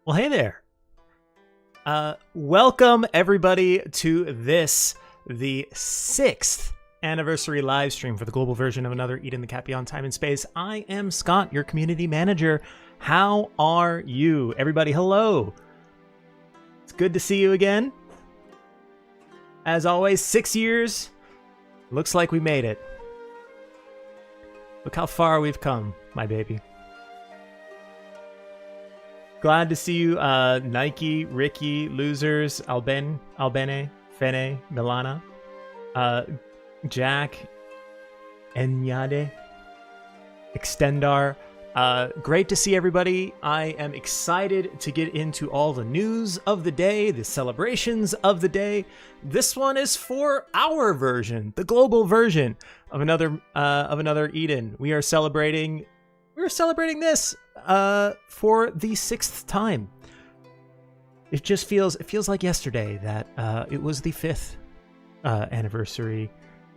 Well, hey there. Welcome everybody to this, the 6th anniversary live stream for the global version of another Eat in the Cat Beyond Time and Space. I am Scott, your community manager. How are you? Everybody, hello. It's good to see you again. As always, 6 years. Looks like we made it. Look how far we've come, my baby. Glad to see you, Nike, Ricky, Losers, Albene, Fene, Milana, Jack, Enyade, Extendar. Great to see everybody. I am excited to get into all the news of the day, the celebrations of the day. This one is for our version, the global version of another Eden. We're celebrating this for the 6th time. It feels like yesterday that it was the 5th anniversary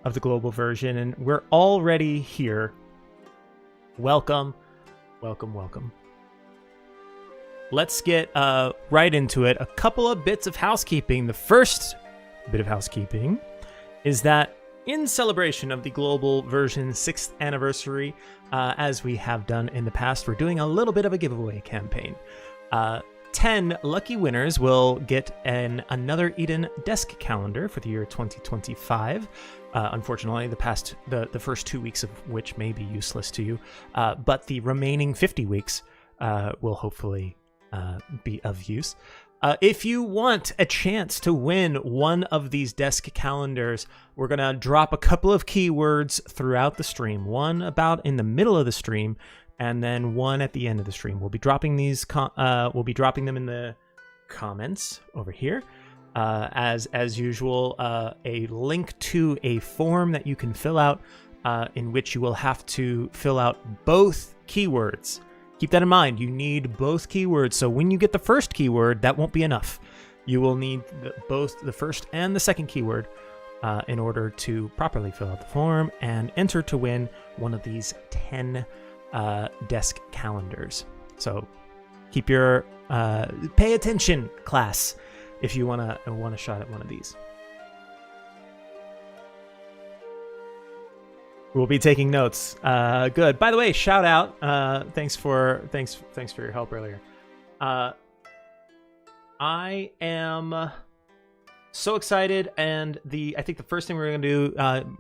of the global version, and we're already here. Welcome. Let's get right into it. A couple of bits of housekeeping. The first bit of housekeeping is that in celebration of the global version 6th anniversary, as we have done in the past, we're doing a little bit of a giveaway campaign. 10 lucky winners will get another Eden desk calendar for the year 2025. Unfortunately, the first 2 weeks of which may be useless to you, but the remaining 50 weeks will hopefully be of use. If you want a chance to win one of these desk calendars, we're going to drop a couple of keywords throughout the stream. One about in the middle of the stream, and then one at the end of the stream. We'll be dropping these. We'll be dropping them in the comments over here. As usual, a link to a form that you can fill out, in which you will have to fill out both keywords. Keep that in mind. You need both keywords. So when you get the first keyword, that won't be enough. You will need both the first and the second keyword in order to properly fill out the form and enter to win one of these 10 desk calendars. So keep your pay attention, class, if you want a shot at one of these. We'll be taking notes. Good. By the way, shout out. Thanks for your help earlier. I am so excited, and I think the first thing we're going to do,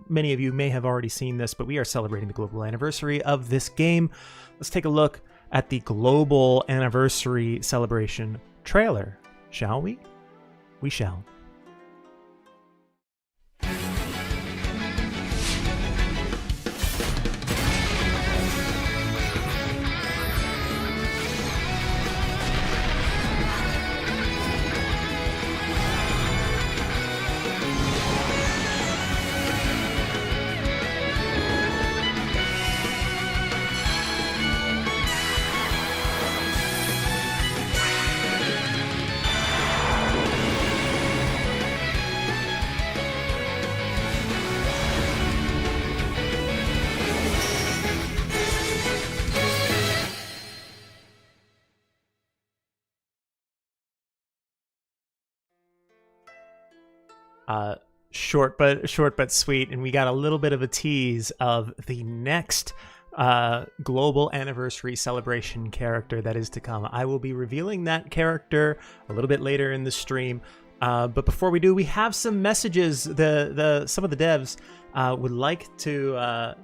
many of you may have already seen this, but we are celebrating the global anniversary of this game. Let's take a look at the global anniversary celebration trailer, shall we? We shall. Short but sweet, and we got a little bit of a tease of the next global anniversary celebration character that is to come. I will be revealing that character a little bit later in the stream, but before we do, we have some messages. Some of the devs would like to I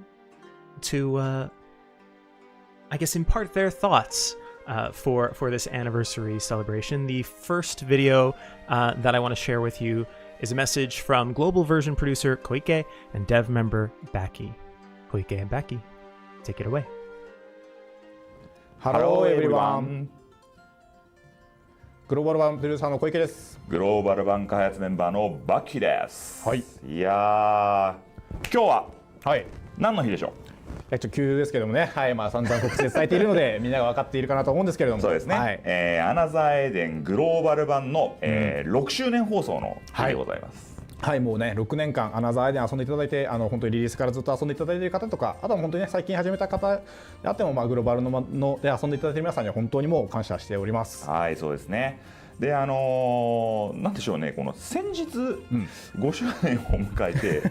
guess impart their thoughts for this anniversary celebration. The first video that I want to share with you is a message from global version producer Koike and dev member Baki. Koike and Baki, take it away. Hello everyone. グローバル版プロデューサーの小池です。グローバル版開発メンバーのバキです。はい。いやー、今日は何の日でしょう？急ですけどもね、はい、まあ散々告知で伝えているのでみんなが分かっているかなと思うんですけれども、そうですね。はい、アナザーエデングローバル版の、6周年放送の日でございます。はい、もうね、6年間アナザーアイで遊んでいただいて、本当にリリースからずっと遊んでいただいている方とか、あとは本当にね、最近始めた方であっても、グローバルので遊んでいただいている皆さんには本当にもう感謝しております。はい、そうですね。で、なんでしょうね、この先日、5周年を迎えて、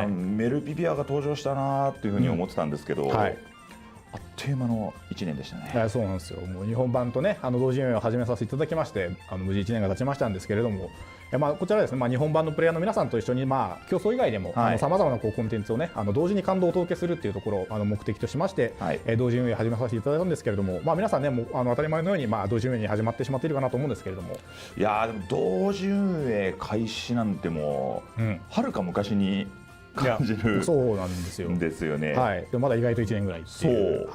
メルピピアが登場したなというふうに思ってたんですけど、あっという間の1年でしたね。そうなんですよ。もう日本版とね、同時運営を始めさせていただきまして、無事1年が経ちましたんですけれども、こちらですね、日本版のプレイヤーの皆さんと一緒に、競争以外でもさまざまなコンテンツをね、同時に感動をお届けするっていうところを目的としまして、同時運営を始めさせていただいたんですけれども、皆さんね、もう当たり前のように同時運営に始まってしまっているかなと思うんですけれども、いやー、でも同時運営開始なんてもう、はるか昔に感じる。そうなんですよ。ですよね。でもまだ意外と1年ぐらいっていう。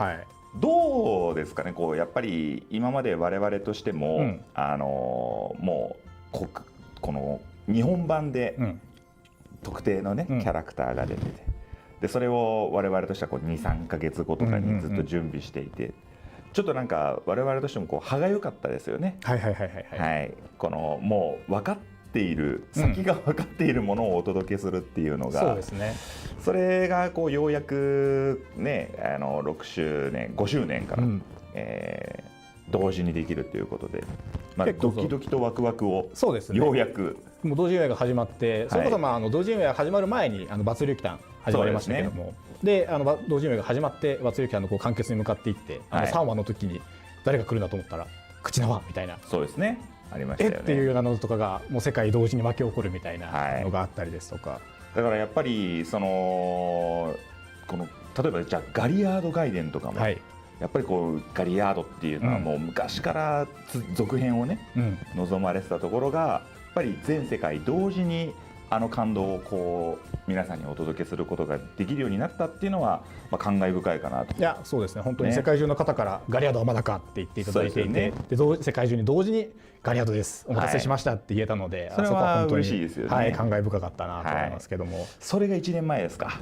どうですかね、こうやっぱり今まで我々としても、もうこの日本版で特定のね、キャラクターが出てて、でそれを我々としてはこう 2,3 ヶ月後とかにずっと準備していて、ちょっとなんか我々としてもこう歯がゆかったですよね。このもう分かっている、先が分かっているものをお届けするっていうのが、そうですね。それがこうようやくね、6周年5周年から、同時にできるということで、ドキドキとワクワクをようやくもう同時運営が始まって、それこそ同時運営が始まる前に物流期間始まりましたけども、で同時運営が始まって物流期間のこう完結に向かっていって、3話の時に誰が来るんだと思ったら口縄みたいな、そうですね、ありましたよね。っていうようなのとかがもう世界同時に巻き起こるみたいなのがあったりですとか、だからやっぱりこの例えばじゃあガリアード外伝とかも、やっぱりこうガリアードっていうのはもう昔から続編をね、望まれてたところが、やっぱり全世界同時に感動をこう皆さんにお届けすることができるようになったっていうのは、感慨深いかなと。いや、そうですね。本当に世界中の方からガリアードはまだかって言っていただいていて、世界中に同時にガリアードですお待たせしましたって言えたので、それは嬉しいですよね。感慨深かったなと思いますけども、それが1年前ですか。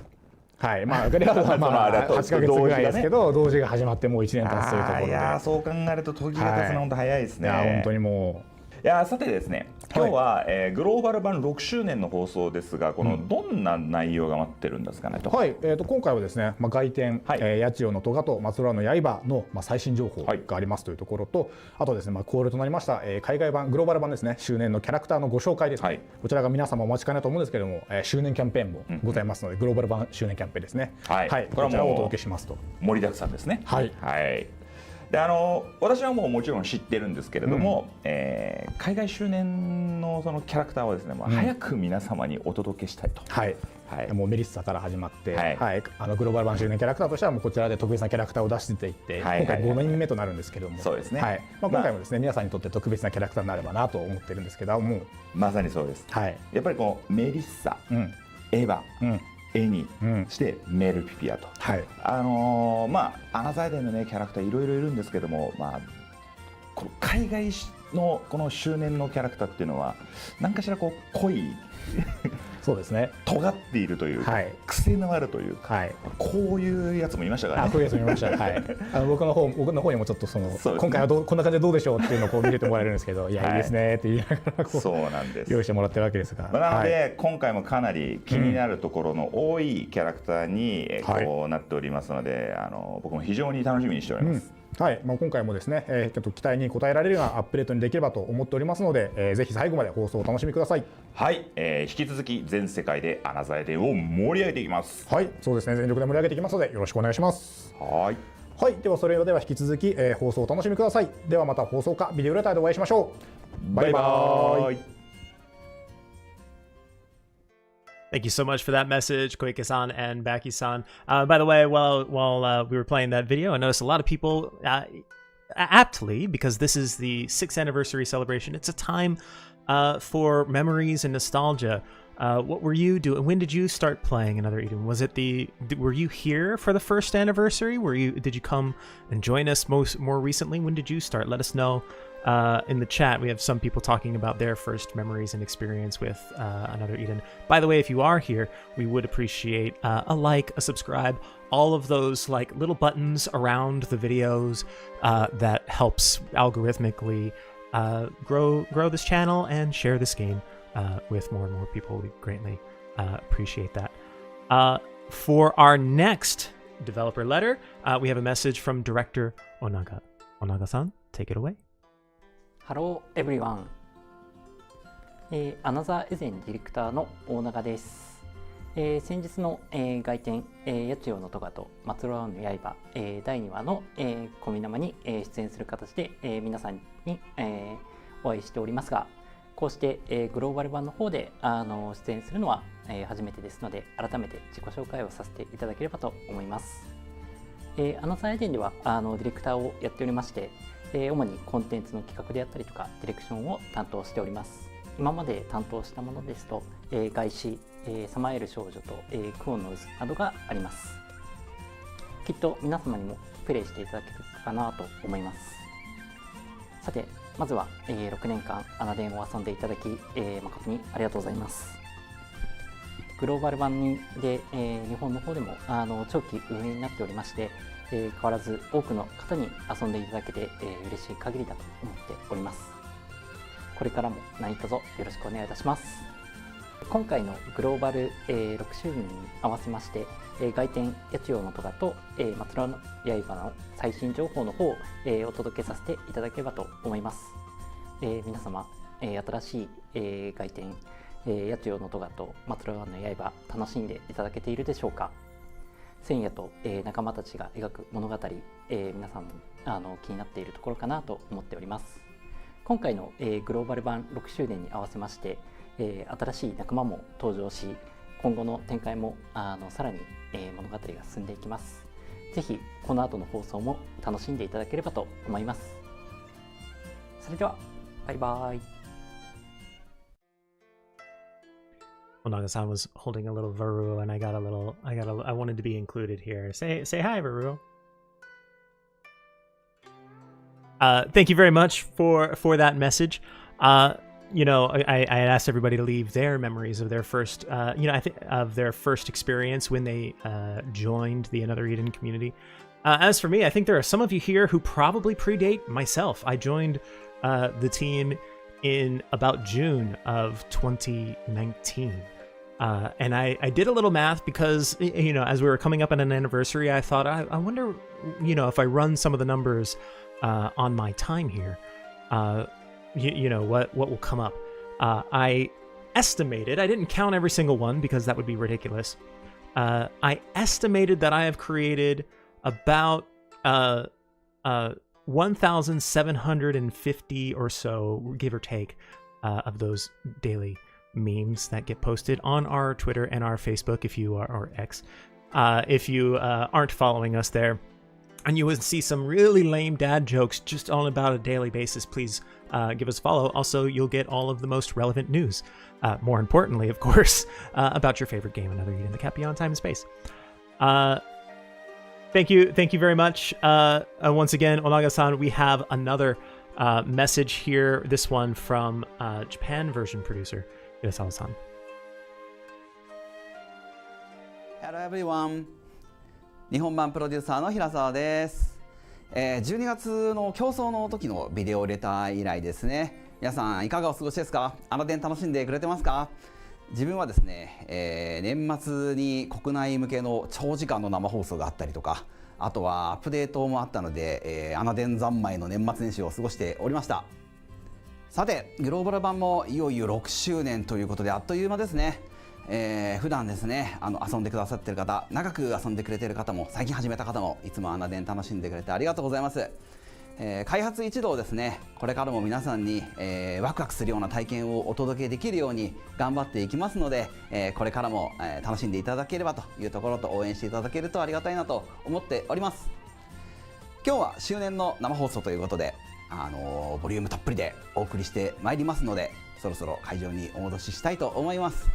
ガリアードは8ヶ月ぐらいですけど、同時が始まってもう1年経つというところで、いやそう考えると時が経つの本当早いですね。本当にもう。いやさてですね、今日は、グローバル版6周年の放送ですが、このどんな内容が待ってるんですかねと。今回はですね、外伝、八千代の咎と松浦の刃の、最新情報がありますというところと、あとですね、恒例となりました、海外版グローバル版ですね、周年のキャラクターのご紹介ですね、こちらが皆様お待ちかねと思うんですけれども、周年キャンペーンもございますので、グローバル版周年キャンペーンですね、こちらをお届けしますと。盛りだくさんですね。で私はもちろん知ってるんですけれども、海外周年のそのキャラクターをですね、早く皆様にお届けしたいと。もうメリッサから始まって、グローバル版周年キャラクターとしてはもうこちらで特別なキャラクターを出していって、今回5年目となるんですけども、そうですね。今回もですね、皆さんにとって特別なキャラクターになればなと思ってるんですけども、まさにそうです。やっぱりこのメリッサ、エヴァ、絵にしてメルピピアと、アナザーデンのねキャラクターいろいろいるんですけども、この海外のこの周年のキャラクターっていうのは何かしらこう濃いそうですね、尖っているというか、癖のあるというか、こういうやつもいましたからね。こういうやつもいました。僕の方にもちょっと今回はこんな感じでどうでしょうっていうのをこう見れてもらえるんですけど、いやいいですねって言いながらそうなんです、用意してもらってるわけですが、なので今回もかなり気になるところの多いキャラクターにこうなっておりますので、僕も非常に楽しみにしております。今回もですね、期待に応えられるようなアップデートにできればと思っておりますので、ぜひ最後まで放送をお楽しみください。引き続き全世界でアナザーデンを盛り上げていきます。そうですね、全力で盛り上げていきますのでよろしくお願いします。ではそれでは引き続き、放送をお楽しみください。ではまた放送かビデオレターでお会いしましょう。バイバイ。Thank you so much for that message, Koike-san and Baki-san. By the way, while we were playing that video, I noticed a lot of people, aptly, because this is the 6th anniversary celebration, it's a time for memories and nostalgia. What were you doing? When did you start playing Another Eden? Was it were you here for the 1st anniversary? Did you come and join us more recently? When did you start? Let us know. In the chat, we have some people talking about their first memories and experience with Another Eden. By the way, if you are here, we would appreciate a like, a subscribe, all of those like little buttons around the videos that helps algorithmically grow this channel and share this game with more and more people. We greatly appreciate that. For our next developer letter, we have a message from Director Onaga. Onaga-san, take it away. Hello everyone. アナザーエゼンディレクターの大永です。先日の、外典、八千代の咎と松浦の刃、第2話の、コミナマに、出演する形で、皆さんに、お会いしておりますが、こうして、グローバル版の方で出演するのは、初めてですので、改めて自己紹介をさせていただければと思います。アナザーエゼンではディレクターをやっておりまして、主にコンテンツの企画であったりとかディレクションを担当しております。今まで担当したものですと、外資、サマエル少女と、クオンの渦などがあります。きっと皆様にもプレイしていただけるかなと思います。さて、まずは、6年間アナデンを遊んでいただき、誠にありがとうございます。グローバル版で、日本の方でも長期運営になっておりまして、変わらず多くの方に遊んでいただけて、嬉しい限りだと思っております。これからも何卒よろしくお願いいたします。今回のグローバル、6周年に合わせまして、外典八千代の咎と、松浦の刃の最新情報の方を、お届けさせていただければと思います。皆様、新しい、外典、八千代の咎と松浦の刃楽しんでいただけているでしょうか。千夜と、仲間たちが描く物語、皆さんも気になっているところかなと思っております。今回の、グローバル版6周年に合わせまして、新しい仲間も登場し、今後の展開もさらに、物語が進んでいきます。ぜひこの後の放送も楽しんでいただければと思います。それではバイバイ。Onaga-san was holding a little Varuo, and I wanted to be included here. Say hi, Varuo. Thank you very much for that message. You know, I asked everybody to leave their memories of their first, of their first experience when they joined the Another Eden community. As for me, I think there are some of you here who probably predate myself. I joined the team in about June of 2019. And I did a little math because, you know, as we were coming up on an anniversary, I thought, I wonder, you know, if I run some of the numbers on my time here, you know, what will come up. I estimated, I didn't count every single one because that would be ridiculous. I estimated that I have created about 1,750 or so, give or take, of those daily memes that get posted on our Twitter and our Facebook if you are, or X, if you aren't following us there. And you would see some really lame dad jokes just on about a daily basis. Please give us a follow. Also, you'll get all of the most relevant news. More importantly, of course, about your favorite game, Another Eden, the Cat Beyond Time and Space. Thank you very much. Once again, Onaga-san, we have another message here. This one from Japan version producer Hirasawa-san. Hello everyone. 日本版プロデューサーの平沢です。12月の競争の時のビデオレター以来ですね。皆さんいかがお過ごしですか？アナデン楽しんでくれてますか？自分はですね、年末に国内向けの長時間の生放送があったりとか、あとはアップデートもあったので、アナデン三昧の年末年始を過ごしておりました。さて、グローバル版もいよいよ6周年ということであっという間ですね。普段ですね、遊んでくださっている方、長く遊んでくれている方も、最近始めた方も、いつもアナデン楽しんでくれてありがとうございます。開発一同ですね、これからも皆さんに、ワクワクするような体験をお届けできるように頑張っていきますので、これからも、楽しんでいただければというところと、応援していただけるとありがたいなと思っております。今日は周年の生放送ということで、ボリュームたっぷりでお送りしてまいりますので、そろそろ会場にお戻ししたいと思います。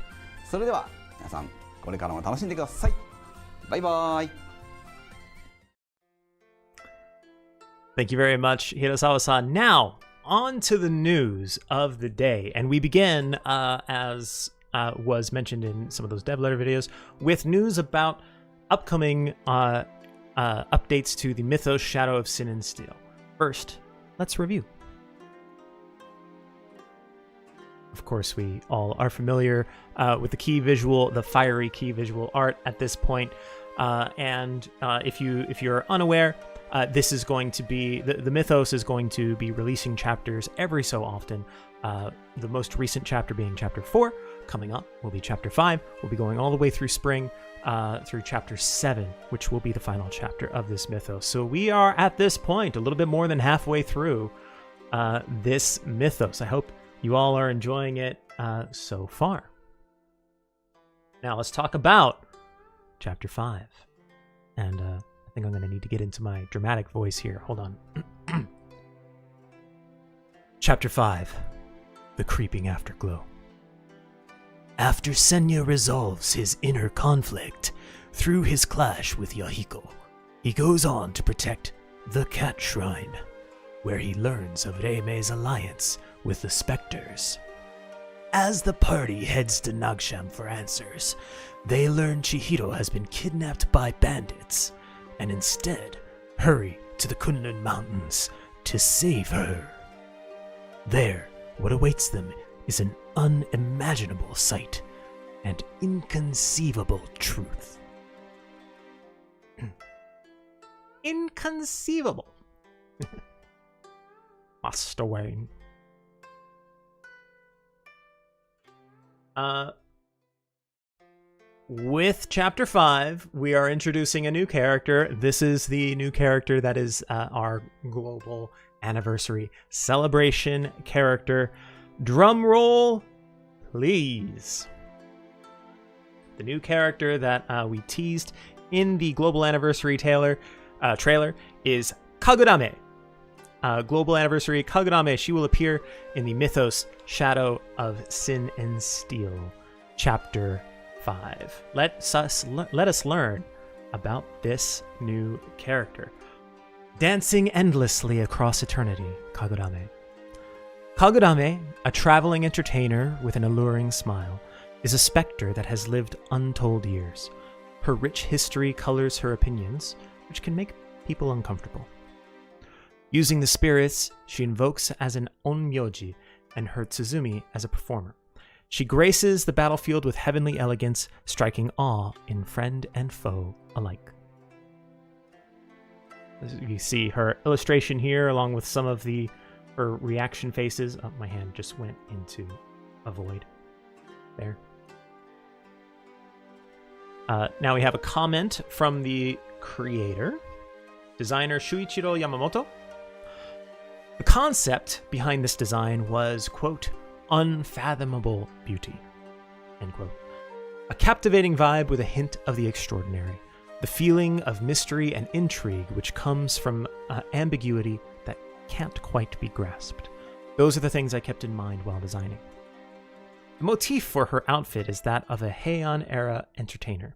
それでは皆さん、これからも楽しんでください。バイバイ。Thank you very much, Hirasawa-san. Now, on to the news of the day. And we begin, as was mentioned in some of those dev letter videos, with news about upcoming updates to the Mythos Shadow of Sin and Steel. First, let's review. Of course, we all are familiar with the key visual, the fiery key visual art at this point. And if you're unaware, this is going to be the Mythos is going to be releasing chapters every so often. The most recent chapter being chapter 4. Coming up will be chapter 5. We'll be going all the way through spring through chapter 7, which will be the final chapter of this Mythos. So we are at this point a little bit more than halfway through this Mythos. I hope you all are enjoying it so far. Now let's talk about chapter 5. And I think I'm going to need to get into my dramatic voice here. Hold on. Chapter 5. The Creeping Afterglow. After Senya resolves his inner conflict through his clash with Yahiko, he goes on to protect the Cat Shrine, where he learns of Reime's alliance with the Spectres. As the party heads to Nagsham for answers, they learn Chihiro has been kidnapped by bandits, and instead hurry to the Kunlun Mountains to save her. There, what awaits them is an unimaginable sight and inconceivable truth. Inconceivable. Master Wayne. With chapter 5, we are introducing a new character. This is the new character that is our global anniversary celebration character. Drum roll, please. The new character that we teased in the global anniversary trailer is Kagurame. Global anniversary Kagurame. She will appear in the Mythos Shadow of Sin and Steel, chapter 5. Let us learn about this new character. Dancing endlessly across eternity, Kagurame. Kagurame, a traveling entertainer with an alluring smile, is a specter that has lived untold years. Her rich history colors her opinions, which can make people uncomfortable. Using the spirits, she invokes as an onmyoji and her Tsuzumi as a performer. She graces the battlefield with heavenly elegance, striking awe in friend and foe alike. You see her illustration here, along with some of her reaction faces. Oh, my hand just went into a void. There. Now we have a comment from the creator, designer Shuichiro Yamamoto. The concept behind this design was, quote, unfathomable beauty, end quote. A captivating vibe with a hint of the extraordinary. The feeling of mystery and intrigue which comes from ambiguity that can't quite be grasped. Those are the things I kept in mind while designing. The motif for her outfit is that of a Heian-era entertainer.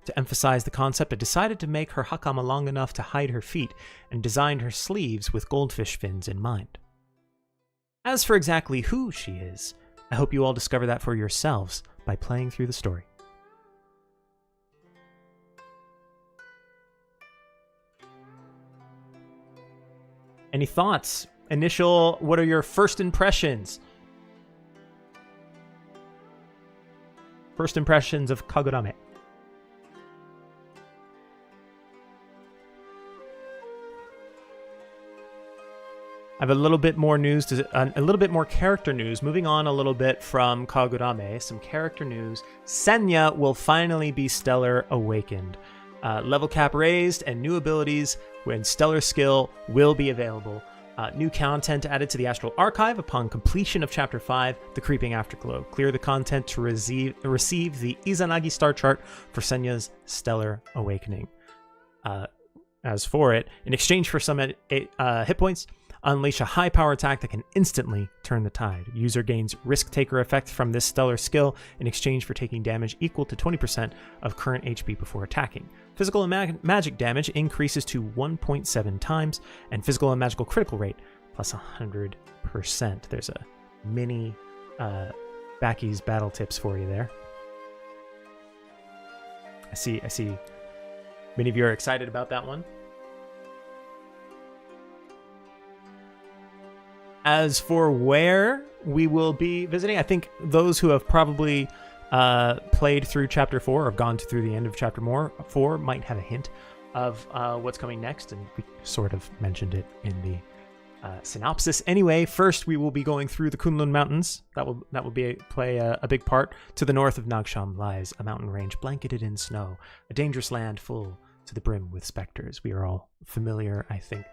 To emphasize the concept, I decided to make her hakama long enough to hide her feet and designed her sleeves with goldfish fins in mind. As for exactly who she is, I hope you all discover that for yourselves by playing through the story. Any thoughts? What are your first impressions? First impressions of Kagurame. I have a little bit more news, a little bit more character news. Moving on a little bit from Kagurame, some character news. Senya will finally be Stellar Awakened. Level cap raised and new abilities when Stellar Skill will be available. New content added to the Astral Archive upon completion of Chapter 5, The Creeping Afterglow. Clear the content to receive the Izanagi star chart for Senya's Stellar Awakening. As for it, in exchange for some hit points, unleash a high power attack that can instantly turn the tide. User gains risk taker effect from this stellar skill in exchange for taking damage equal to 20% of current HP before attacking. Physical and magic damage increases to 1.7 times, and physical and magical critical rate plus 100%. There's a mini Backy's battle tips for you there. I see many of you are excited about that one. As for where we will be visiting. I think those who have probably played through Chapter 4 or gone through the end of Chapter 4 might have a hint of what's coming next, and we sort of mentioned it in the synopsis. Anyway, first we will be going through the Kunlun Mountains. That will play a big part. To the north of Nagsham lies a mountain range blanketed in snow, a dangerous land full to the brim with specters. We are all familiar, I think,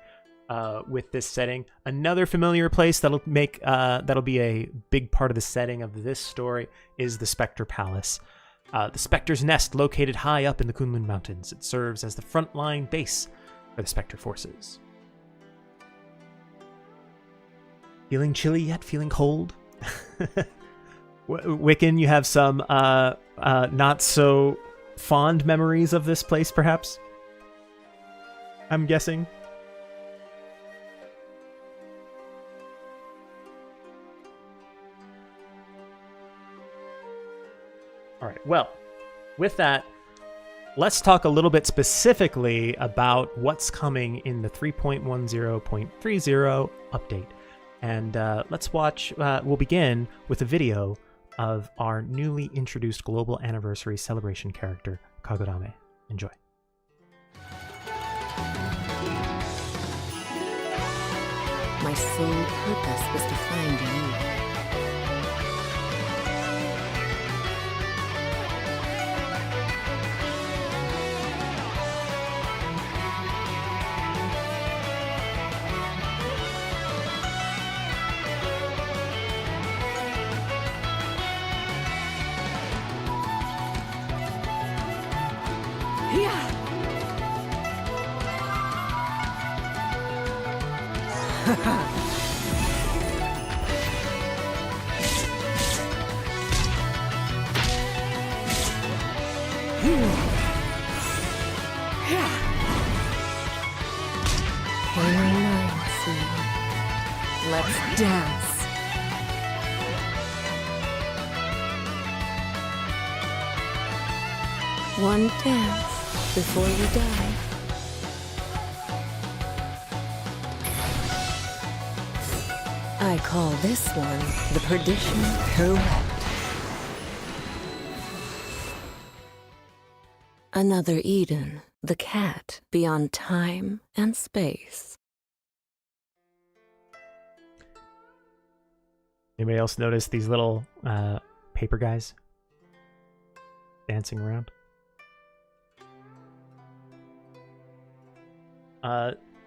with this setting. Another familiar place that'll be a big part of the setting of this story is the Spectre Palace. The Spectre's nest, located high up in the Kunlun Mountains. It serves as the frontline base for the Spectre forces. Feeling chilly yet? Feeling cold? Wiccan, you have some not so fond memories of this place, perhaps? I'm guessing. All right, well, with that, let's talk a little bit specifically about what's coming in the 3.10.30 update. And let's watch, we'll begin with a video of our newly introduced global anniversary celebration character, Kagurame. Enjoy. My sole purpose was to find you. Let's dance. One dance before you die. I call this one the Perdition Pirouette. Another Eden, the cat beyond time and space. Anybody else notice these little paper guys dancing around?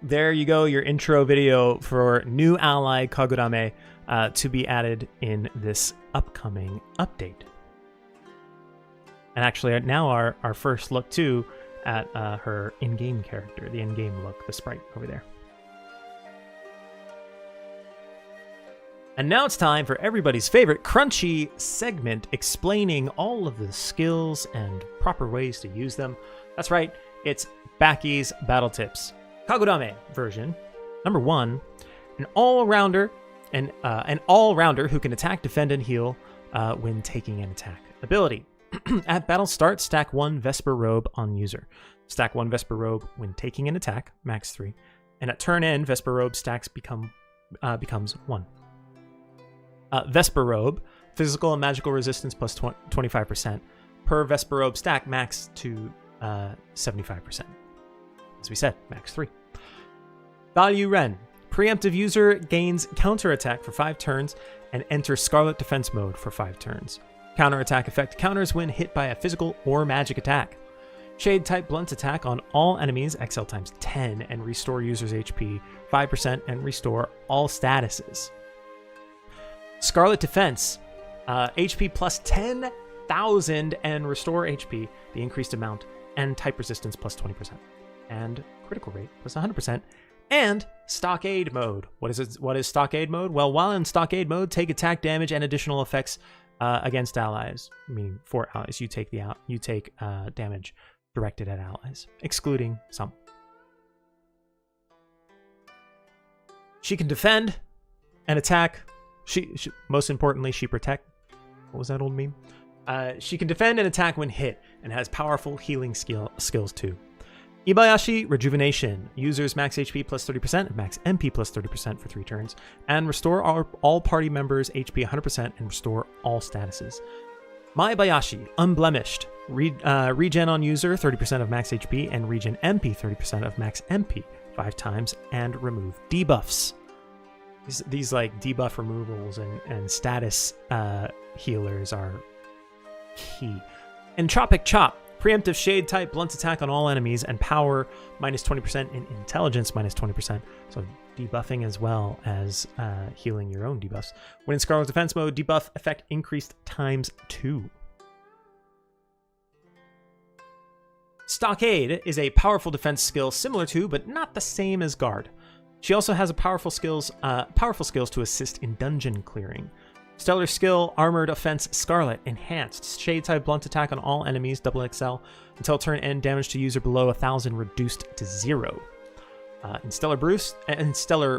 There you go, your intro video for new ally Kagurame to be added in this upcoming update. And actually, now our first look too at her in-game character, the in-game look, the sprite over there. And now it's time for everybody's favorite crunchy segment explaining all of the skills and proper ways to use them. That's right, it's Backy's Battle Tips. Kagurame version, number 1, an all-rounder who can attack, defend, and heal when taking an attack. Ability. At battle start, stack 1 Vesper Robe on user. Stack 1 Vesper Robe when taking an attack, max 3. And at turn end, Vesper Robe stacks becomes 1. Vesper Robe, physical and magical resistance plus 25%. Per Vesper Robe stack, max to 75%. As we said, max 3. Value Ren. Preemptive user gains counterattack for 5 turns and enters Scarlet Defense mode for 5 turns. Counterattack effect counters when hit by a physical or magic attack. Shade type blunt attack on all enemies, XL times 10, and restore user's HP 5% and restore all statuses. Scarlet Defense. HP plus 10,000 and restore HP, the increased amount, and type resistance plus 20%. And critical rate plus 100%. And Stockade mode. What is Stockade mode? Well, while in Stockade mode, take attack damage and additional effects against allies. Meaning for allies, you take damage directed at allies, excluding some. She can defend and attack. She most importantly, she protect. What was that old meme? She can defend and attack when hit, and has powerful healing skills too. Ibayashi Rejuvenation. Users max HP plus 30% and max MP plus 30% for 3 turns. And restore all party members HP 100% and restore all statuses. My Ibayashi, Unblemished. Regen on user 30% of max HP and regen MP 30% of max MP 5 times and remove debuffs. These like debuff removals and status healers are key. Entropic Chop. Preemptive Shade type blunt attack on all enemies and power minus 20% and intelligence minus 20%. So debuffing as well as healing your own debuffs. When in Scarlet Defense mode, debuff effect increased times 2. Stockade is a powerful defense skill similar to, but not the same as Guard. She also has a powerful skills to assist in dungeon clearing. Stellar skill, Armored Offense Scarlet, Enhanced. Shade type blunt attack on all enemies, double XL. Until turn end, damage to user below 1,000 reduced to 0. In Stellar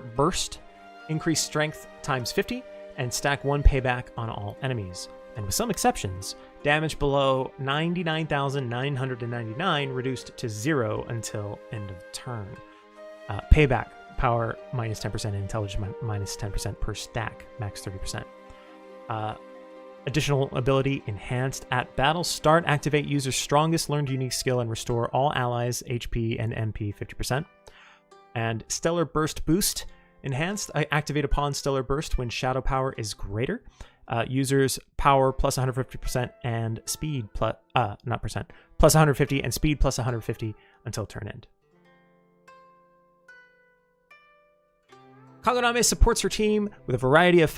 Burst, increase strength times 50 and stack 1 payback on all enemies. And with some exceptions, damage below 99,999 reduced to 0 until end of turn. Payback, power minus 10% and intelligence minus 10% per stack, max 30%. Additional ability, Enhanced. At battle start, activate user's strongest learned unique skill and restore all allies HP and MP 50%. And Stellar Burst Boost, Enhanced. Activate upon Stellar Burst when shadow power is greater. User's power plus 150% and speed plus, plus 150 and speed plus 150 until turn end. Kagurame supports her team with a variety of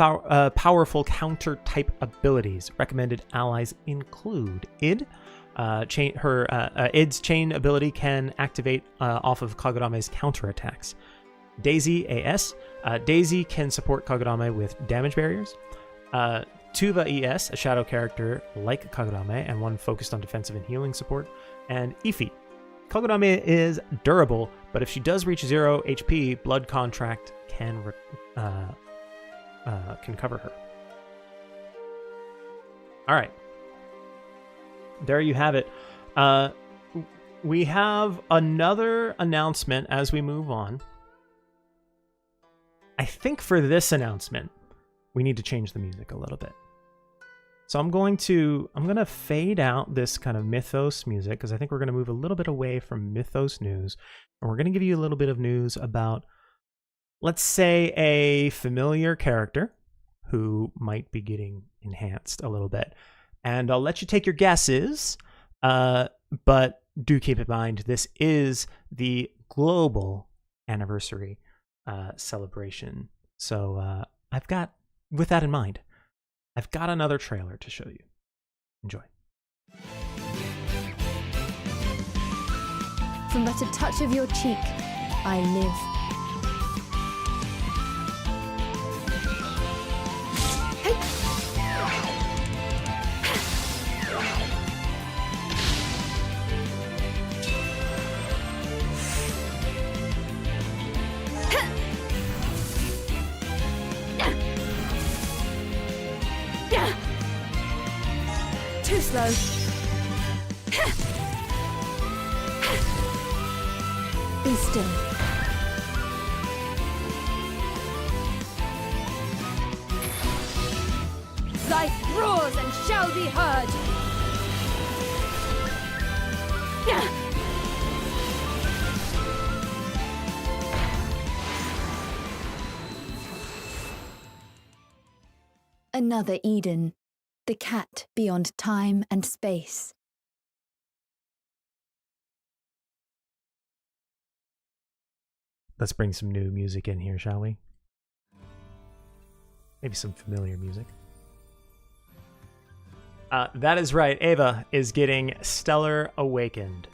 powerful counter-type abilities. Recommended allies include Id. Id's chain ability can activate off of Kagurame's counterattacks. Daisy AS. Daisy can support Kagurame with damage barriers. Tuva ES, a shadow character like Kagurame and one focused on defensive and healing support. And Ify. Kagurame is durable, but if she does reach 0 HP, Blood Contract can cover her. All right. There you have it. We have another announcement as we move on. I think for this announcement, we need to change the music a little bit. So I'm going to fade out this kind of Mythos music because I think we're going to move a little bit away from Mythos news, and we're going to give you a little bit of news about, let's say, a familiar character who might be getting enhanced a little bit. And I'll let you take your guesses, but do keep in mind this is the global anniversary celebration. So with that in mind, I've got another trailer to show you. Enjoy. From but a touch of your cheek, I live. Too slow. Be still. Life roars and shall be heard. Another Eden. The cat beyond time and space. Let's bring some new music in here, shall we? Maybe some familiar music. That is right. Ava is getting Stellar Awakened.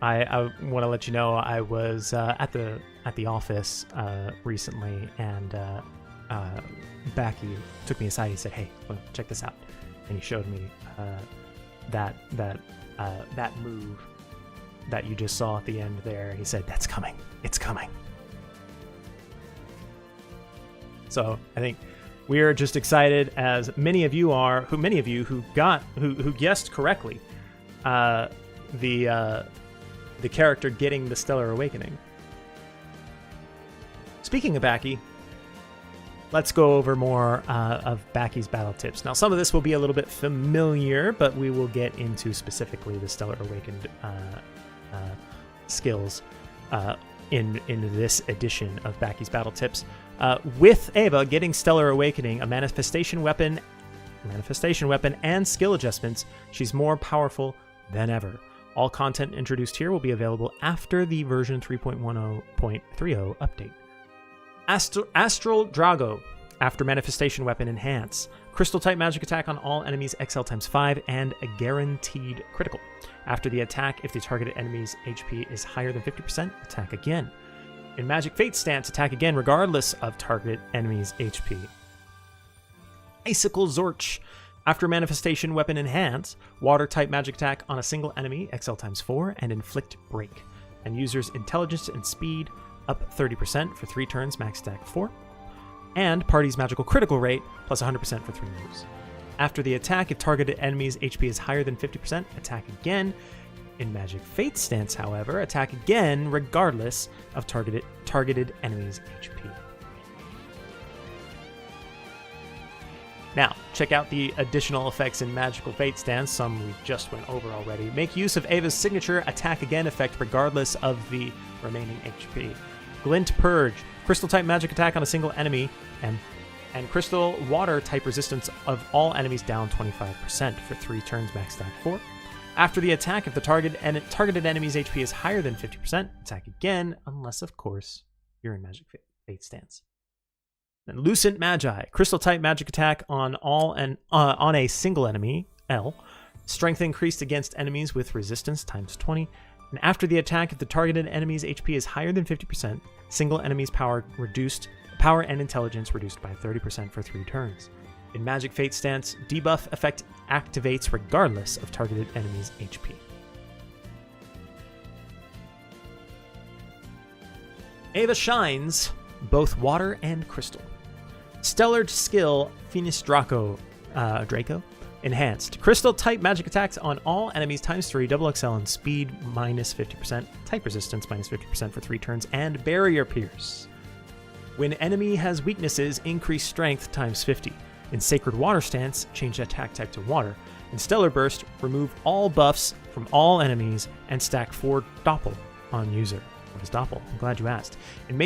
I want to let you know I was at the office recently, and Backy took me aside. He said, "Hey, well, check this out," and he showed me that move that you just saw at the end there. He said, "That's coming. It's coming." So I think we are just excited, as many of you are. Who guessed correctly the the character getting the Stellar Awakening. Speaking of Baki, let's go over more of Baki's battle tips. Now, some of this will be a little bit familiar, but we will get into specifically the Stellar Awakened skills in this edition of Baki's battle tips. With Eva getting Stellar Awakening, a manifestation weapon and skill adjustments, she's more powerful than ever. All content introduced here will be available after the version 3.10.30 update. Astral Drago, after manifestation weapon enhance. Crystal type magic attack on all enemies XL times 5 and a guaranteed critical. After the attack, if the targeted enemy's HP is higher than 50%, attack again. In Magic Fate stance, attack again regardless of target enemy's HP. Icicle Zorch. After manifestation weapon enhance, water type magic attack on a single enemy XL times 4 and inflict break. And user's intelligence and speed up 30% for 3 turns, max attack 4. And party's magical critical rate plus 100% for 3 moves. After the attack, if targeted enemy's HP is higher than 50%, attack again. In Magic Fate stance, however, attack again regardless of targeted enemy's HP. Now, check out the additional effects in Magical Fate stance, some we just went over already. Make use of Ava's signature attack again effect regardless of the remaining HP. Glint Purge, crystal type magic attack on a single enemy, and crystal water type resistance of all enemies down 25% for 3 turns, max attack 4. After the attack, if the targeted enemy's HP is higher than 50%, attack again, unless of course you're in Magic Fate stance. Then Lucent Magi, crystal type magic attack on on a single enemy, L. Strength increased against enemies with resistance times 20. And after the attack, if the targeted enemy's HP is higher than 50%, single enemy's power and intelligence reduced by 30% for 3 turns. In Magic Fate stance, debuff effect activates regardless of targeted enemy's HP. Ava shines both water and crystal. Stellar skill Finis Draco enhanced. Crystal type magic attacks on all enemies times 3, double XL and speed minus 50%, type resistance minus 50% for 3 turns, and barrier pierce. When enemy has weaknesses, increase strength times 50. In Sacred Water stance, change attack type to water. In Stellar Burst, remove all buffs from all enemies and stack 4 Doppel on user. What is Doppel? I'm glad you asked. In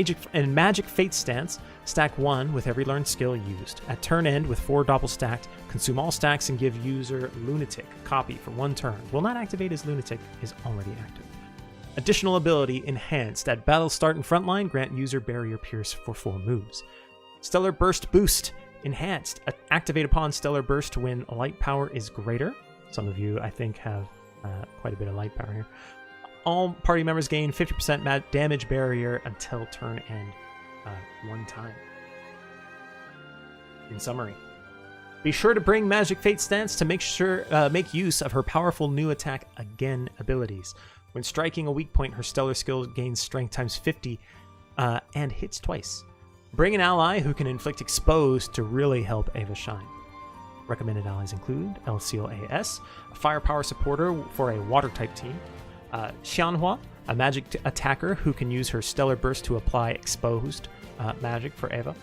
Magic Fate stance, stack 1 with every learned skill used. At turn end, with 4 Doppel stacked, consume all stacks and give user Lunatic copy for 1 turn. Will not activate as Lunatic is already active. Additional ability enhanced. At battle start and frontline, grant user Barrier Pierce for 4 moves. Stellar Burst boost enhanced. Activate upon Stellar Burst when light power is greater. Some of you, I think, have quite a bit of light power here. All party members gain 50% damage barrier until turn end 1 time. In summary, be sure to bring Magic Fate stance to make use of her powerful new attack again abilities. When striking a weak point, her stellar skill gains strength times 50 and hits twice. Bring an ally who can inflict expose to really help Ava shine. Recommended allies include El Seal AS, a firepower supporter for a water type team, Xianhua, a magic attacker who can use her Stellar Burst to apply exposed magic for Ava,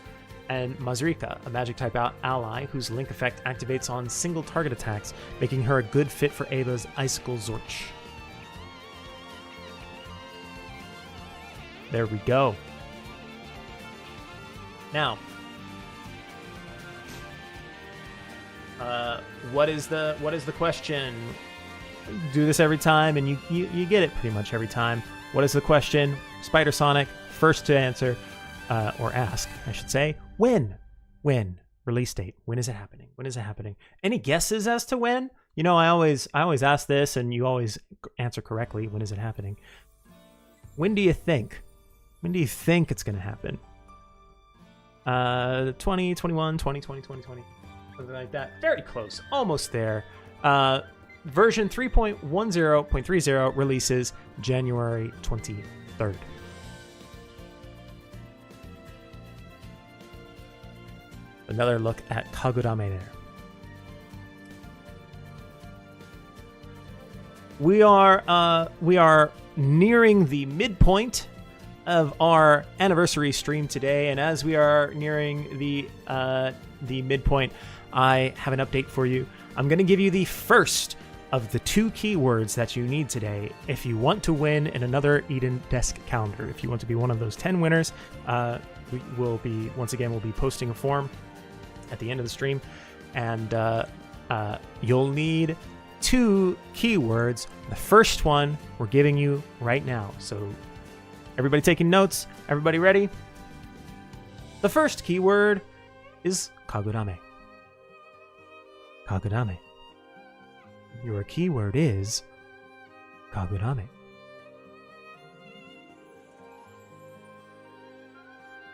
and Mazrika, a magic type ally whose link effect activates on single target attacks, making her a good fit for Ava's Icicle Zorch. There we go. Now, what is the question? Do this every time, and you get it pretty much every time. What is the question? Spider Sonic, first to answer, or ask, I should say. When? Release date. When is it happening? When is it happening? Any guesses as to when? You know, I always ask this, and you always answer correctly. When is it happening? When do you think? When do you think it's going to happen? 2021, 2020, 2020, something like that. Very close. Almost there. Version 3.10.30 releases January 23rd. Another look at Kagurame there. we are nearing the midpoint of our anniversary stream today, and as we are nearing the midpoint, I have an update for you. I'm going to give you the first of the 2 keywords that you need today if you want to win in another Eden Desk calendar. If you want to be one of those 10 winners, we'll be posting a form at the end of the stream, and you'll need 2 keywords. The first one we're giving you right now. So everybody taking notes? Everybody ready? The first keyword is kagurame. Kagurame. Your keyword is kagurame.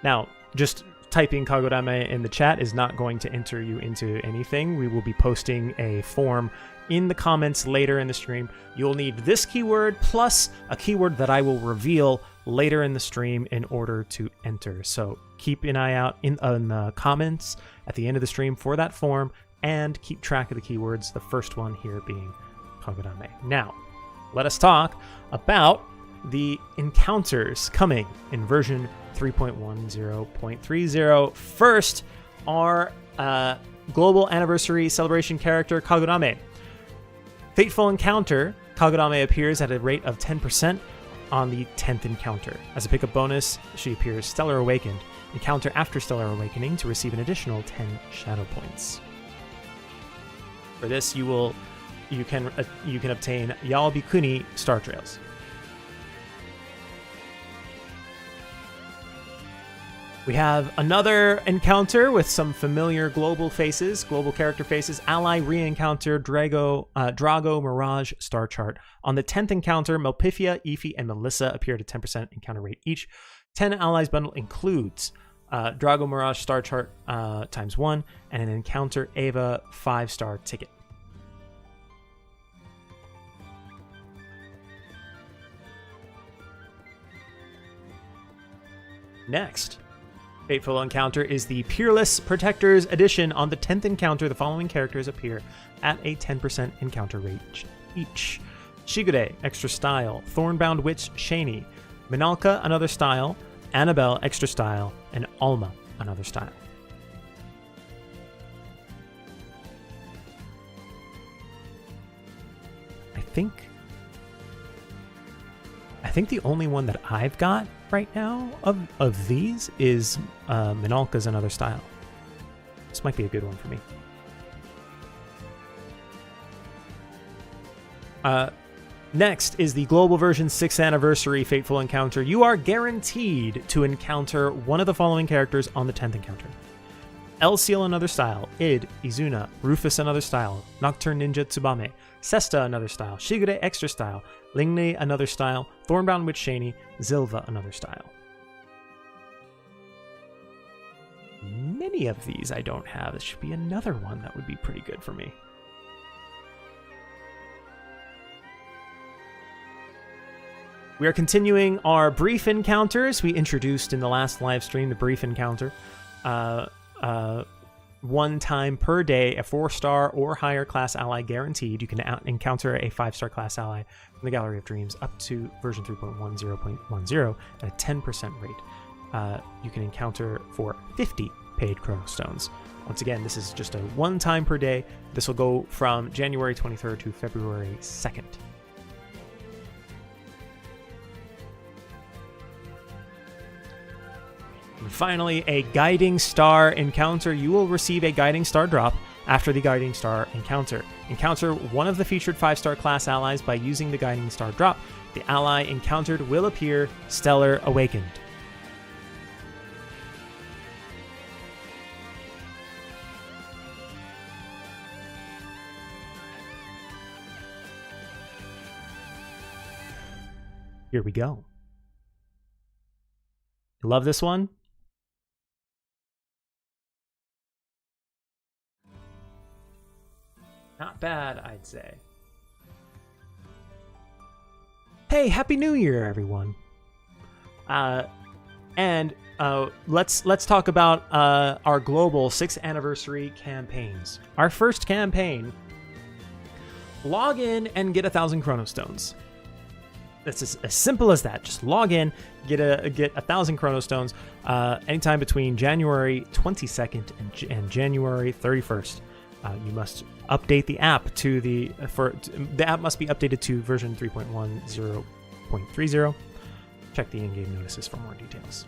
Now, just typing kagurame in the chat is not going to enter you into anything. We will be posting a form in the comments later in the stream. You'll need this keyword plus a keyword that I will reveal later in the stream in order to enter. So keep an eye out in the comments at the end of the stream for that form, and keep track of the keywords, the first one here being kagurame. Now, let us talk about the encounters coming in version 3.10.30. First, our global anniversary celebration character, Kagurame. Fateful encounter, Kagurame appears at a rate of 10% on the 10th encounter. As a pickup bonus, she appears Stellar Awakened. Encounter after Stellar Awakening to receive an additional 10 shadow points. For this, you can obtain Yaobikuni Star Trails. We have another encounter with some familiar global character faces. Ally re-encounter Drago Mirage Star Chart. On the 10th encounter, Melpifia, Efi, and Melissa appear at a 10% encounter rate each. 10 allies bundle includes Drago Mirage Star Chart ×1 and an encounter Ava 5-star ticket. Next, Fateful Encounter is the Peerless Protectors Edition. On the 10th encounter, the following characters appear at a 10% encounter rate each. Shigure, extra style. Thornbound Witch, Shani. Minalka, another style. Annabelle, extra style. And Alma, another style. I think the only one that I've got right now of these is Minalka's another style. This might be a good one for me. Next is the global version 6th anniversary Fateful Encounter. You are guaranteed to encounter one of the following characters on the 10th encounter. El Seal, another style. Id, Izuna. Rufus, another style. Nocturne Ninja Tsubame. Sesta, another style. Shigure, extra style. Lingni, another style. Thornbound Witch Shani. Zilva, another style. Many of these I don't have. This should be another one that would be pretty good for me. We are continuing our brief encounters. We introduced in the last live stream the brief encounter. One time per day, a 4-star or higher class ally guaranteed. You can encounter a 5-star class ally from the Gallery of Dreams up to version 3.10.10 at a 10% rate. You can encounter for 50 paid Chrono Stones. Once again, this is just a one time per day. This will go from January 23rd to February 2nd. And finally, a Guiding Star encounter. You will receive a Guiding Star drop after the Guiding Star encounter. Encounter one of the featured 5-star class allies by using the Guiding Star drop. The ally encountered will appear Stellar Awakened. Here we go. Love this one? Not bad, I'd say. Hey, Happy New Year, everyone. Let's talk about our global 6th anniversary campaigns. Our first campaign log in and get 1,000 Chrono Stones. That's as simple as that. Just log in, get 1,000 Chrono Stones anytime between January 22nd and January 31st. You must update the app to the app must be updated to version 3.10.30. Check the in-game notices for more details.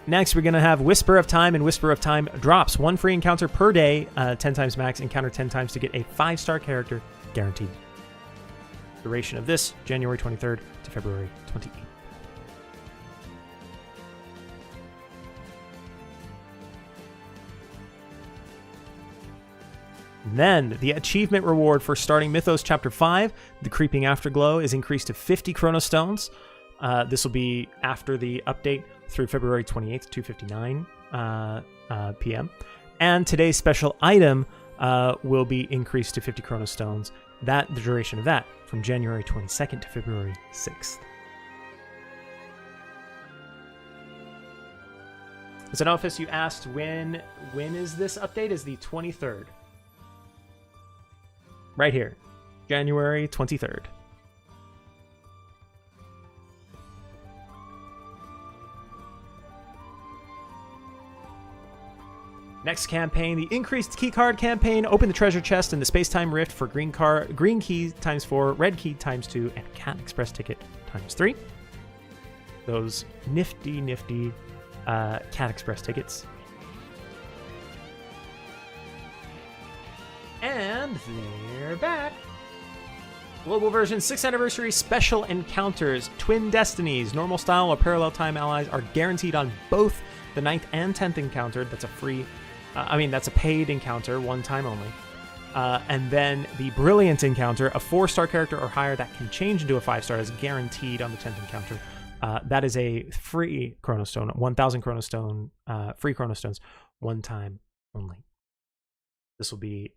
Next, we're going to have Whisper of Time and Whisper of Time drops. 1 free encounter per day, 10 times max, encounter 10 times to get a 5-star character guaranteed. Duration of this, January 23rd to February 28th. Then, the achievement reward for starting Mythos Chapter 5, the Creeping Afterglow, is increased to 50 Chrono Stones. This will be after the update through February 28th, 2:59 p.m. And today's special item will be increased to 50 Chrono Stones. The duration of that, from January 22nd to February 6th. So, Nophis, you asked when is this update? Is the 23rd. Right here, January 23rd. Next campaign, the increased keycard campaign. Open the treasure chest in the space-time rift for green key times 4, red key times 2, and Cat Express ticket times 3. Those nifty Cat Express tickets. And they're back. Global version 6th anniversary special encounters. Twin Destinies, normal style or parallel time allies are guaranteed on both the 9th and 10th encounter. That's a free, that's a paid encounter, one time only. And then the Brilliant encounter, a 4-star character or higher that can change into a 5-star is guaranteed on the 10th encounter. That is a free Chrono Stone, 1,000 Chrono Stone, free Chrono Stones, one time only. This will be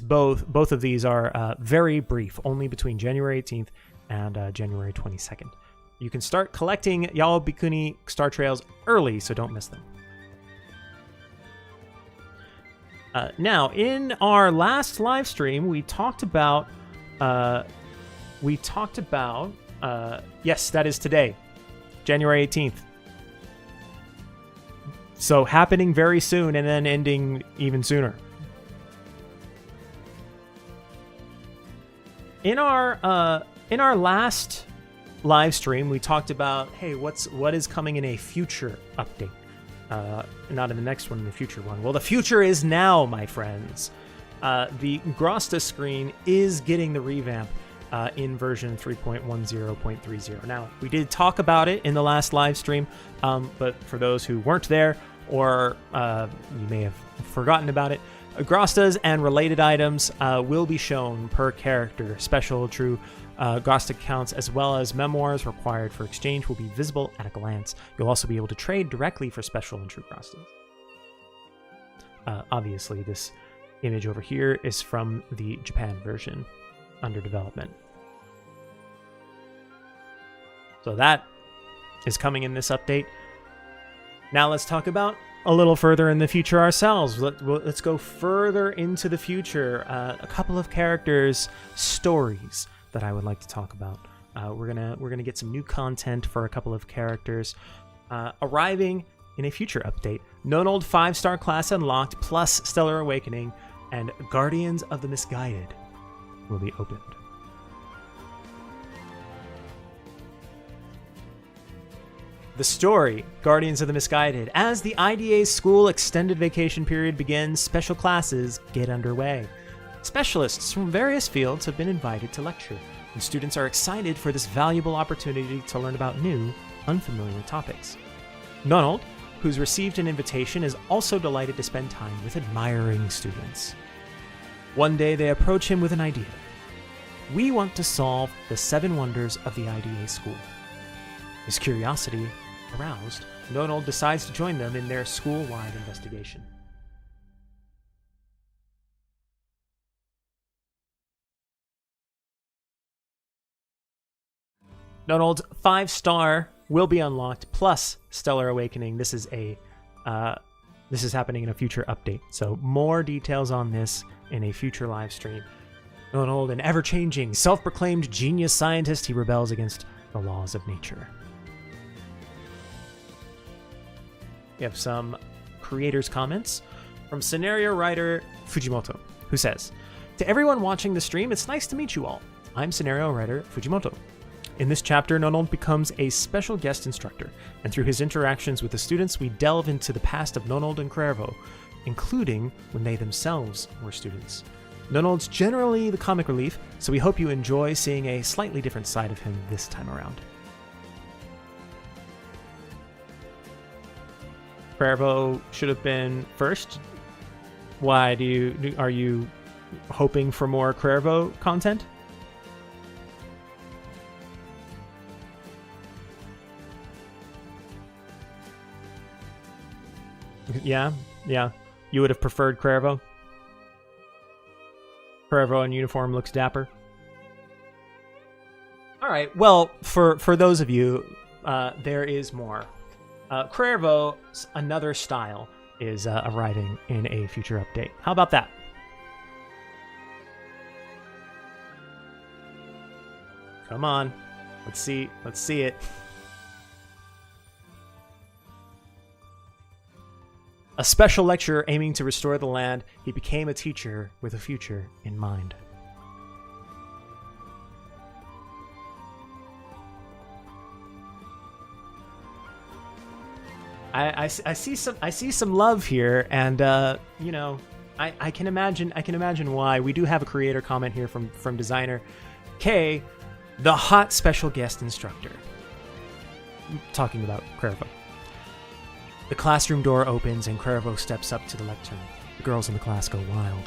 both of these are very brief, only between January 18th and January 22nd. You can start collecting Yao Bikuni Star Trails early, so don't miss them. Now, in our last live stream, we talked about yes, that is today, January 18th. So happening very soon and then ending even sooner. In our last live stream, we talked about, hey, what is coming in a future update? Not in the next one, in the future one. Well, the future is now, my friends. The Grosta screen is getting the revamp in version 3.10.30. Now, we did talk about it in the last live stream, but for those who weren't there or you may have forgotten about it, Grostas and related items will be shown per character. Special true Grosta counts as well as memoirs required for exchange will be visible at a glance. You'll also be able to trade directly for special and true Grostas. Obviously, this image over here is from the Japan version under development. So that is coming in this update. Now let's talk about a little further in the future ourselves. Let's go further into the future. A couple of characters' stories that I would like to talk about. We're gonna get some new content for a couple of characters arriving in a future update. Known old 5-star class unlocked, plus Stellar Awakening, and Guardians of the Misguided will be opened. The story, Guardians of the Misguided. As the IDA's school extended vacation period begins, special classes get underway. Specialists from various fields have been invited to lecture, and students are excited for this valuable opportunity to learn about new, unfamiliar topics. Nonald, who's received an invitation, is also delighted to spend time with admiring students. One day they approach him with an idea. We want to solve the 7 wonders of the IDA school. His curiosity aroused, Nonald decides to join them in their school-wide investigation. Nonald 5-star will be unlocked, plus Stellar Awakening. This is a This is happening in a future update, so more details on this in a future live stream. Nonold, an ever-changing, self-proclaimed genius scientist, he rebels against the laws of nature. We have some creators' comments from scenario writer Fujimoto, who says, "To everyone watching the stream, it's nice to meet you all. I'm scenario writer Fujimoto. In this chapter, Nonold becomes a special guest instructor, and through his interactions with the students, we delve into the past of Nonold and Cuervo, including when they themselves were students. Nonold's generally the comic relief, so we hope you enjoy seeing a slightly different side of him this time around." Cuervo should have been first. Why are you hoping for more Cuervo content? Yeah. You would have preferred Cuervo? Cuervo in uniform looks dapper. All right. Well, for those of you, there is more. Cuervo's another style is arriving in a future update. How about that? Come on. Let's see it. A special lecturer aiming to restore the land, he became a teacher with a future in mind. I see some love here, and you know, I can imagine why. We do have a creator comment here from designer K, the hot special guest instructor. I'm talking about Cuervo. The classroom door opens and Cuervo steps up to the lectern. The girls in the class go wild.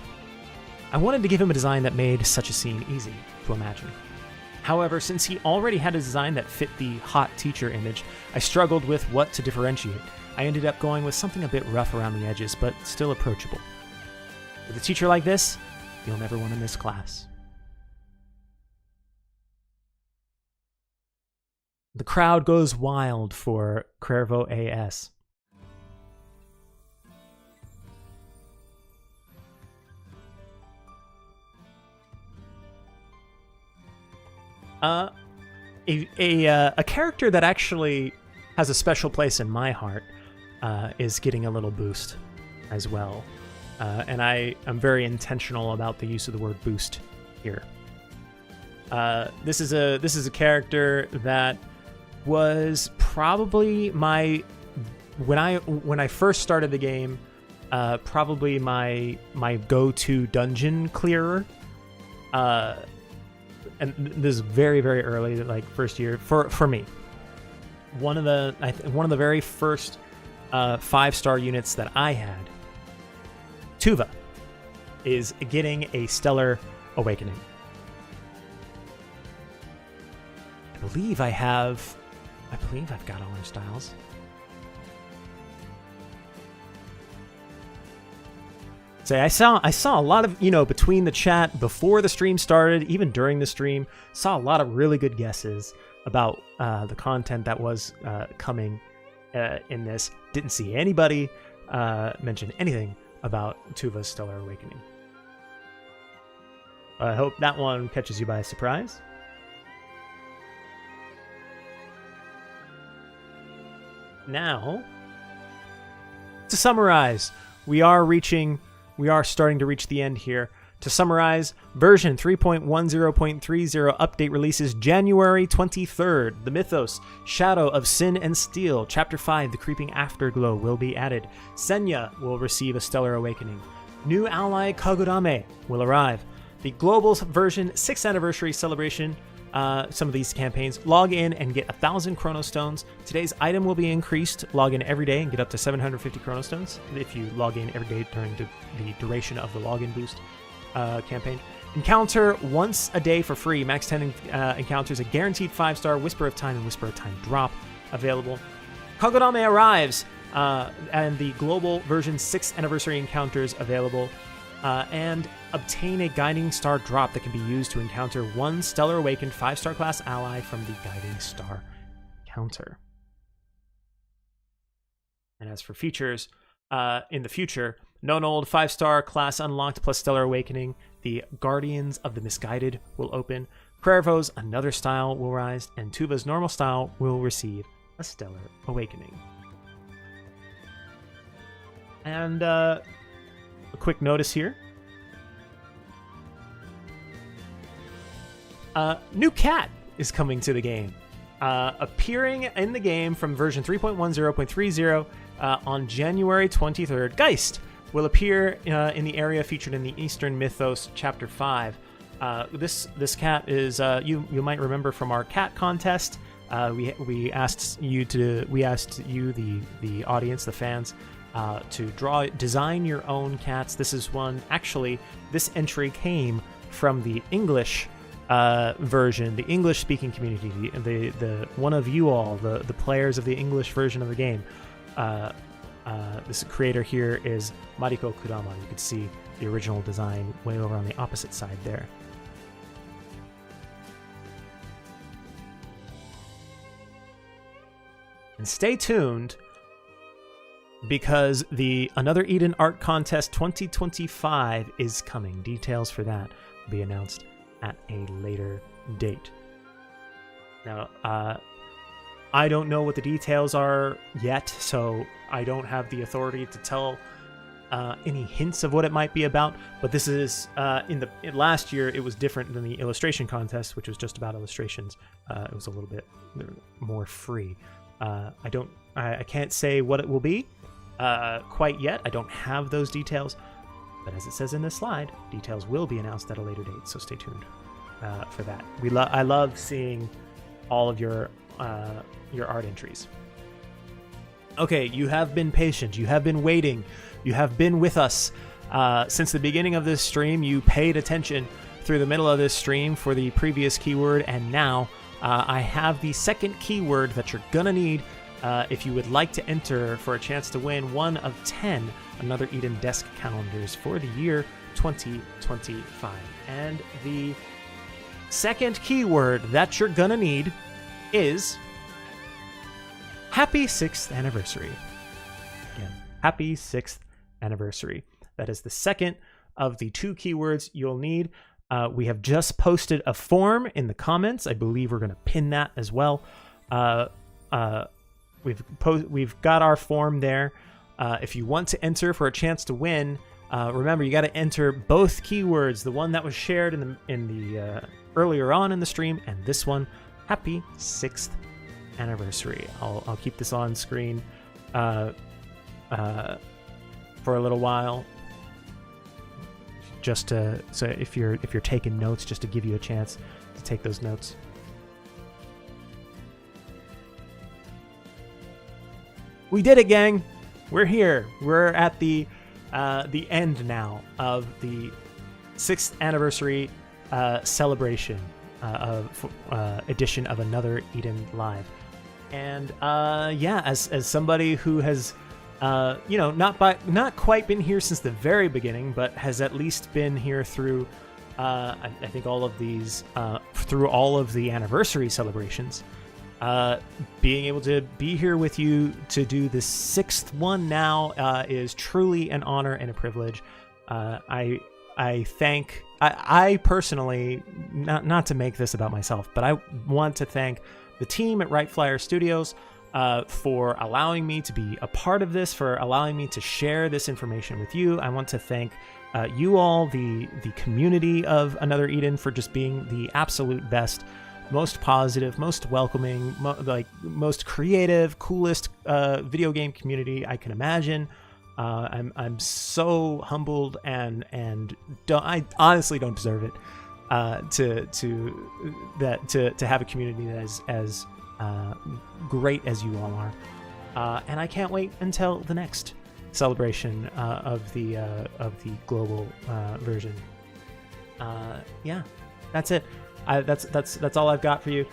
I wanted to give him a design that made such a scene easy to imagine. However, since he already had a design that fit the hot teacher image, I struggled with what to differentiate. I ended up going with something a bit rough around the edges, but still approachable. With a teacher like this, you'll never want to miss class. The crowd goes wild for Cuervo AS. A character that actually has a special place in my heart is getting a little boost as well, and I am very intentional about the use of the word boost here. This is a character that was probably when I first started the game, probably my go-to dungeon clearer. And this is very, very early, like first year for me. One of the very first 5-star units that I had, Tuva, is getting a Stellar Awakening. I believe I've got all her styles. Say, I saw a lot of, between the chat before the stream started, even during the stream, saw a lot of really good guesses about the content that was coming in this. Didn't see anybody mention anything about Tuva's Stellar Awakening. I hope that one catches you by surprise. Now, to summarize, we are starting to reach the end here. To summarize, version 3.10.30 update releases January 23rd. The Mythos, Shadow of Sin and Steel, Chapter 5, The Creeping Afterglow will be added. Senya will receive a Stellar Awakening. New ally Kagurame will arrive. The global version 6th anniversary celebration, some of these campaigns, log in and get 1,000 Chronostones. Today's item will be increased. Log in every day and get up to 750 Chronostones if you log in every day during the duration of the login boost campaign. Encounter once a day for free. Max 10 encounters, a guaranteed 5-star Whisper of Time and Whisper of Time drop available. Kagurame arrives, and the global version 6th anniversary encounters available. And obtain a Guiding Star drop that can be used to encounter one Stellar Awakened 5-star class ally from the Guiding Star counter. And as for features, in the future. Known old 5-star class unlocked plus Stellar Awakening. The Guardians of the Misguided will open. Cuervo's Another Style will rise, and Tuva's normal style will receive a Stellar Awakening. And a quick notice here. New cat is coming to the game. Appearing in the game from version 3.10.30 on January 23rd. Geist will appear in the area featured in the Eastern Mythos Chapter 5. This cat is you might remember from our cat contest. We asked you the audience, the fans, to design your own cats. This is one. Actually, this entry came from the English version, the English speaking community, the one of you all, the players of the English version of the game. This creator here is Mariko Kurama. You can see the original design way over on the opposite side there. And stay tuned, because the Another Eden Art Contest 2025 is coming. Details for that will be announced at a later date. Now, I don't know what the details are yet, so I don't have the authority to tell any hints of what it might be about. But this is last year it was different than the illustration contest, which was just about illustrations. It was a little bit more free. I can't say what it will be quite yet. I don't have those details. But as it says in this slide, details will be announced at a later date, so stay tuned for that. I love seeing all of your art entries. Okay, you have been patient. You have been waiting. You have been with us since the beginning of this stream. You paid attention through the middle of this stream for the previous keyword, and now I have the second keyword that you're gonna need if you would like to enter for a chance to win one of 10 Another Eden desk calendars for the year 2025. And the second keyword that you're gonna need is Happy 6th Anniversary. Again, Happy 6th Anniversary. That is the second of the two keywords you'll need. We have just posted a form in the comments. I believe we're gonna pin that as well. We've got our form there. If you want to enter for a chance to win, remember you got to enter both keywords, the one that was shared in the earlier on in the stream, and this one, Happy 6th Anniversary. I'll keep this on screen for a little while, just so if you're taking notes, just to give you a chance to take those notes. We did it, gang. We're here. We're at the end now of the 6th anniversary celebration edition of Another Eden Live. And as somebody who has not quite been here since the very beginning, but has at least been here through I think all of these through all of the anniversary celebrations. Being able to be here with you to do the 6th one now is truly an honor and a privilege. I personally, not to make this about myself, but I want to thank the team at Right Flyer Studios for allowing me to be a part of this, for allowing me to share this information with you. I want to thank you all, the community of Another Eden, for just being the absolute best, most positive, most welcoming, most creative, coolest video game community I can imagine. I'm so humbled and I honestly don't deserve it to have a community that is as great as you all are, and I can't wait until the next celebration of the global version. That's it. That's all I've got for you.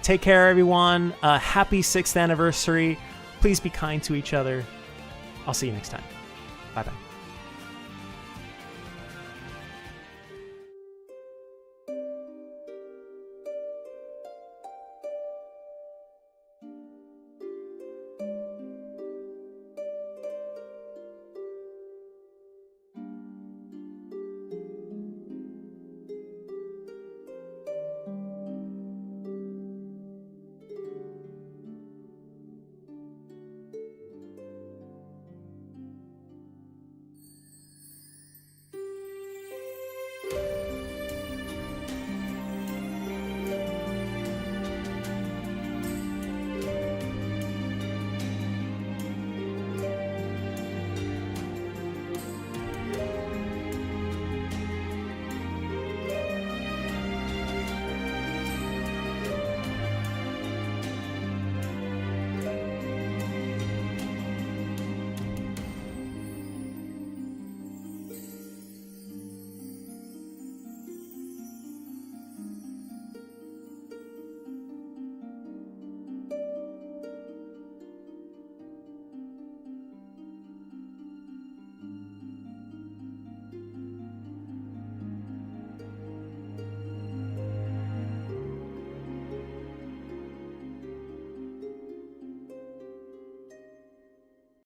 Take care, everyone. Happy 6th anniversary. Please be kind to each other. I'll see you next time. Bye-bye.